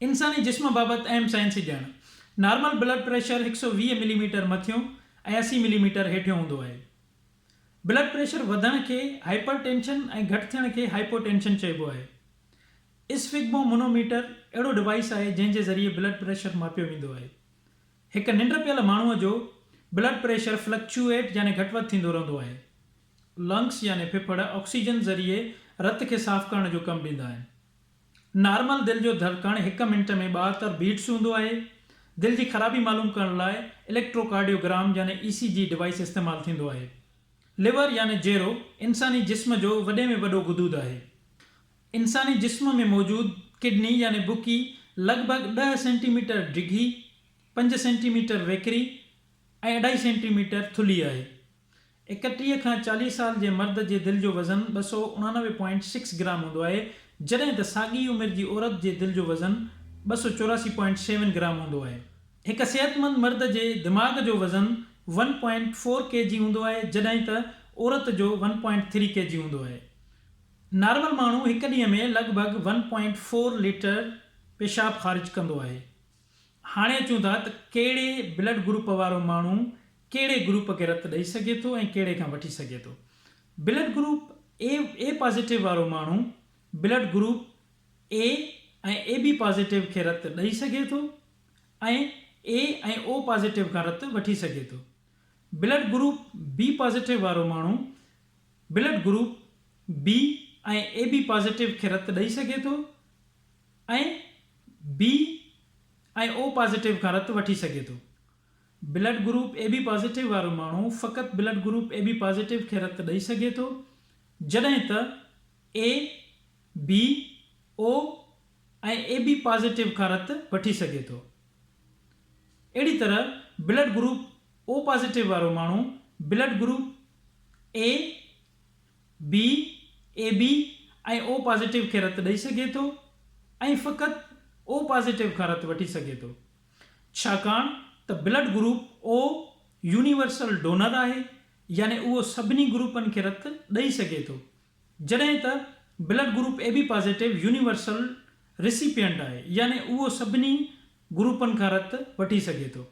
इंसानी जिस्म बाबति अहम साइंसी ॼाण। नॉर्मल ब्लड प्रेशर 120 मिलीमीटर मथियों ऐं 80 मिलीमीटर हेठियों हूंदो आहे। ब्लड प्रेशर वधण खे हाइपरटेंशन ऐं घटि थियण खे हाइपोटेंशन चइबो आहे। स्फिग्मोमोनोमीटर अहिड़ो डिवाइस आहे जंहिंजे ज़रिए ब्लड प्रेशर मापियो वेंदो आहे। हिकु निंड पियल माण्हूअ जो ब्लड प्रेशर फ्लक्चुएट यानी घटि वधि थींदो रहंदो आहे। लंग्स यानी फेफड़ ऑक्सीजन ज़रिए रत खे साफ़ करण जो कमु ॾींदा आहिनि। नॉर्मल दिलि जो धड़कण 1 मिंट में 72 बीट्स हूंदो आहे। दिलि जी ख़राबी मालूम करण लाइ इलेक्ट्रोकार्डियोग्राम यानी ECG डिवाइस इस्तेमालु थींदो आहे। लिवर यानी जेरो इंसानी जिस्म जो वॾे में वॾो गुदूद आहे। इंसानी जिस्म में मौजूदु किडनी यानी बुकी लॻभॻि 10 सेंटीमीटर डिघी, 5 सेंटीमीटर वेकिरी ऐं 2.5 सेंटीमीटर थुल्ही आहे। 31 खां 40 साल जे मर्द जे दिलि जो वज़न 299.6 ग्राम हूंदो आहे, जॾहिं त साॻी उमिरि जी औरत जे दिलि जो वज़न 284.7 ग्राम हूंदो आहे। हिकु सिहतमंद मर्द जे दिमाग़ जो वज़न 1.4 kg हूंदो आहे, जॾहिं त औरत जो 1.3 kg हूंदो आहे। नॉर्मल माण्हू हिकु ॾींहं में लॻभॻि 1.4 लीटर पेशाब ख़ारिज कंदो आहे। हाणे अचूं था त कहिड़े ब्लड ग्रुप वारो माण्हू कहिड़े ग्रुप खे रत ॾेई सघे थो ऐं कहिड़े खां वठी सघे थो। ब्लड ग्रुप ए पॉज़िटिव वारो माण्हू ब्लड ग्रुप ए ऐं AB पॉज़िटिव खे रत ॾेई सघे थो ऐं A ऐं O पॉज़िटिव खां रत वठी सघे थो। ब्लड ग्रुप B पॉज़िटिव वारो माण्हू ब्लड ग्रुप B ऐं AB पॉज़िटिव खे रत ॾेई सघे थो ऐं B ऐं O पॉज़िटिव खां रत वठी सघे थो। ब्लड ग्रुप AB पॉज़िटिव वारो माण्हू फ़क़ति ब्लड ग्रुप AB पॉज़िटिव खे रत ॾेई सघे थो, जॾहिं त A, B, O ऐं AB पॉज़िटिव खां रत वठी सघे थो। अहिड़ी तरह ब्लड ग्रुप O पॉज़िटिव वारो माण्हू blood group A, B, AB ऐं O पॉज़िटिव खे रत ॾेई सघे थो ऐं फ़क़ति O पॉज़िटिव खां रत वठी सघे थो, छाकाणि त blood group O universal donor आहे, यानी उहो सभिनी ग्रुपनि खे रत ॾेई सघे थो, जॾहिं त blood group AB positive universal recipient आहे, यानी उहो सभिनी ग्रुपनि खां रत वठी सघे थो।